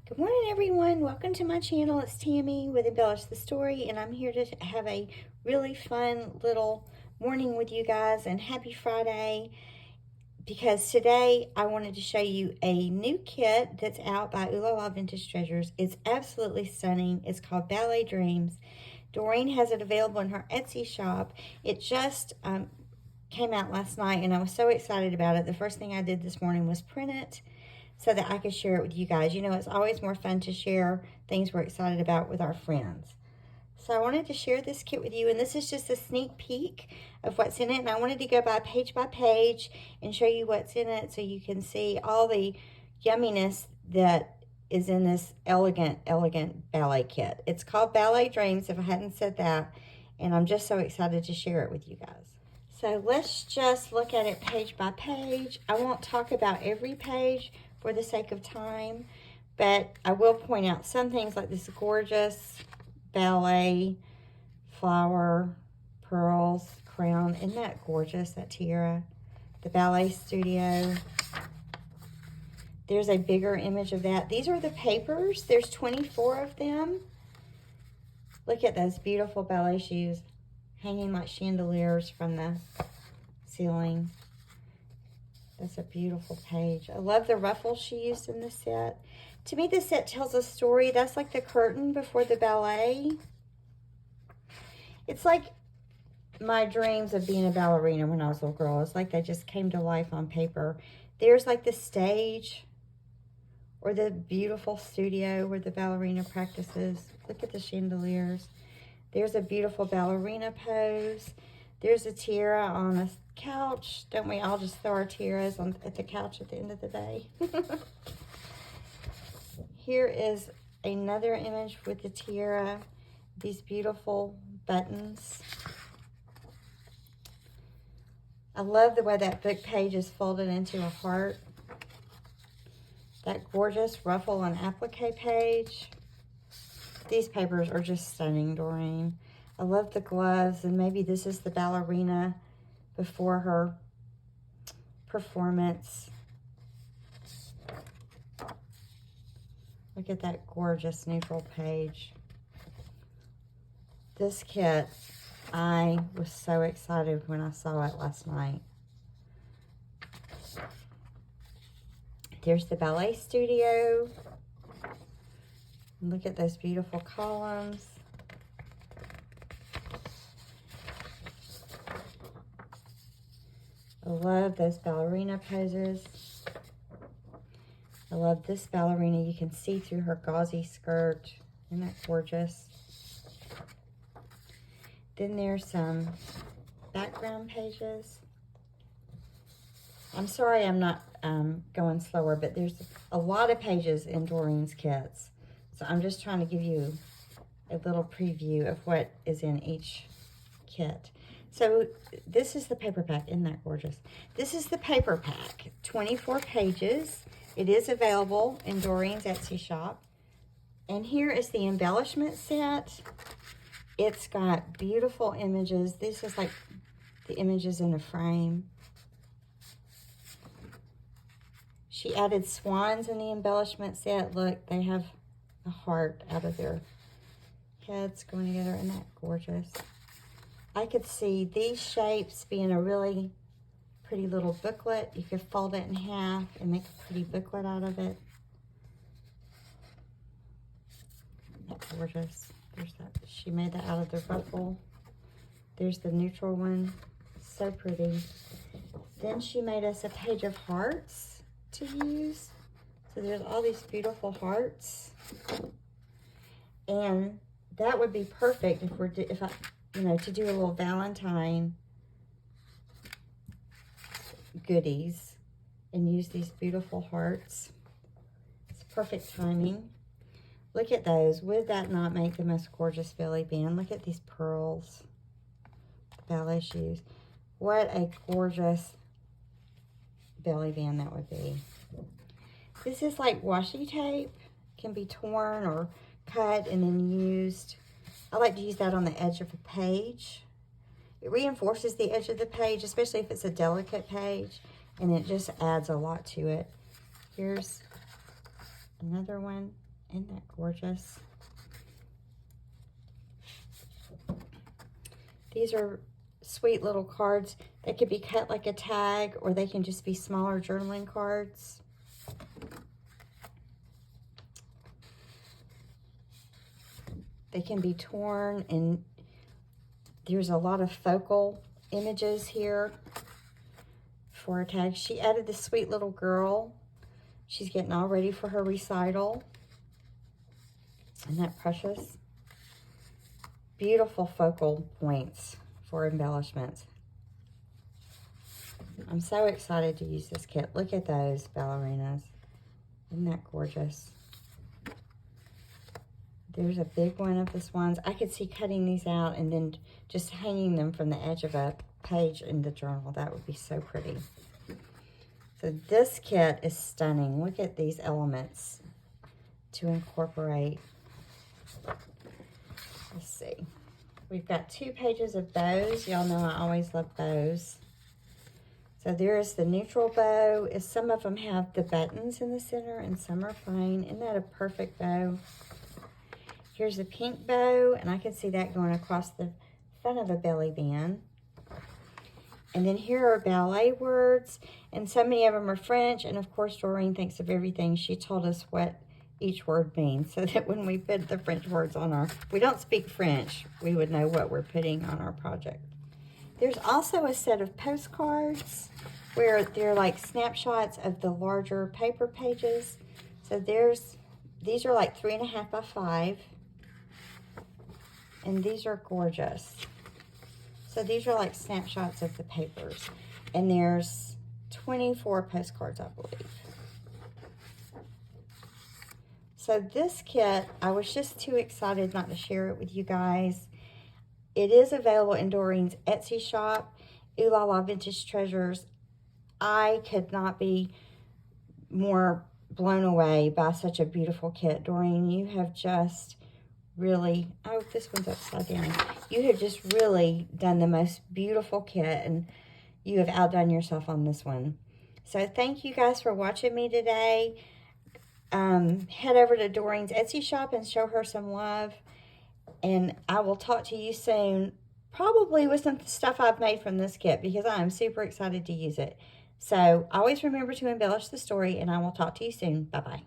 Good morning, everyone. Welcome to my channel. It's Tammy with Embellish the Story, and I'm here to have a really fun little morning with you guys, and happy Friday, because today I wanted to show you a new kit that's out by Oohlala Vintage Treasures. It's absolutely stunning. It's called Ballet Dreams. Doreen has it available in her Etsy shop. It just came out last night, and I was so excited about it. The first thing I did this morning was print it so that I could share it with you guys. You know, it's always more fun to share things we're excited about with our friends. So I wanted to share this kit with you, and this is just a sneak peek of what's in it. And I wanted to go by page and show you what's in it so you can see all the yumminess that is in this elegant ballet kit. It's called Ballet Dreams, if I hadn't said that, and I'm just so excited to share it with you guys. So let's just look at it page by page. I won't talk about every page for the sake of time, but I will point out some things like this gorgeous ballet flower, pearls, crown. Isn't that gorgeous, that tiara? The ballet studio. There's a bigger image of that. These are the papers. There's 24 of them. Look at those beautiful ballet shoes hanging like chandeliers from the ceiling. That's a beautiful page. I love the ruffles she used in the set. To me, the set tells a story. That's like the curtain before the ballet. It's like my dreams of being a ballerina when I was a little girl. It's like they just came to life on paper. There's like the stage or the beautiful studio where the ballerina practices. Look at the chandeliers. There's a beautiful ballerina pose. There's a tiara on a couch. Don't we all just throw our tiaras at the couch at the end of the day? Here is another image with the tiara. These beautiful buttons. I love the way that book page is folded into a heart. That gorgeous ruffle and applique page. These papers are just stunning, Doreen. I love the gloves, and maybe this is the ballerina before her performance. Look at that gorgeous neutral page. This kit, I was so excited when I saw it last night. There's the ballet studio. Look at those beautiful columns. I love those ballerina poses. I love this ballerina. You can see through her gauzy skirt. Isn't that gorgeous? Then there's some background pages. I'm sorry I'm not going slower, but there's a lot of pages in Doreen's kits. So I'm just trying to give you a little preview of what is in each kit. So this is the paper pack. Isn't that gorgeous? This is the paper pack, 24 pages. It is available in Doreen's Etsy shop. And here is the embellishment set. It's got beautiful images. This is like the images in a frame. She added swans in the embellishment set. Look, they have a heart out of their heads going together. Isn't that gorgeous? I could see these shapes being a really pretty little booklet. You could fold it in half and make a pretty booklet out of it. That's gorgeous. There's that. She made that out of the ruffle. There's the neutral one. So pretty. Then she made us a page of hearts to use. So there's all these beautiful hearts. And that would be perfect to do a little Valentine goodies and use these beautiful hearts. It's perfect timing. Look at those. Would that not make the most gorgeous belly band? Look at these pearls. Ballet shoes. What a gorgeous belly band that would be. This is like washi tape. Can be torn or cut and then used. I like to use that on the edge of a page. It reinforces the edge of the page, especially if it's a delicate page, and it just adds a lot to it. Here's another one. Isn't that gorgeous? These are sweet little cards. They could be cut like a tag, or they can just be smaller journaling cards. They can be torn, and there's a lot of focal images here for a tag. She added this sweet little girl. She's getting all ready for her recital. Isn't that precious? Beautiful focal points for embellishments. I'm so excited to use this kit. Look at those ballerinas. Isn't that gorgeous? There's a big one of this ones. I could see cutting these out and then just hanging them from the edge of a page in the journal. That would be so pretty. So this kit is stunning. Look at these elements to incorporate. Let's see. We've got 2 pages of bows. Y'all know I always love bows. So there is the neutral bow. Some of them have the buttons in the center and some are plain. Isn't that a perfect bow? Here's a pink bow, and I can see that going across the front of a belly band. And then here are ballet words, and so many of them are French. And of course, Doreen thinks of everything. She told us what each word means, so that when we put the French words on we don't speak French, we would know what we're putting on our project. There's also a set of postcards where they're like snapshots of the larger paper pages. So these are like 3.5 by 5. And these are gorgeous. So these are like snapshots of the papers. And there's 24 postcards, I believe. So this kit, I was just too excited not to share it with you guys. It is available in Doreen's Etsy shop, Oohlala Vintage Treasures. I could not be more blown away by such a beautiful kit. Doreen, you have just really, oh, this one's upside down. You have just really done the most beautiful kit, and you have outdone yourself on this one. So thank you guys for watching me today. Head over to Doreen's Etsy shop and show her some love. And I will talk to you soon, probably with some stuff I've made from this kit, because I am super excited to use it. So always remember to embellish the story, and I will talk to you soon. Bye-bye.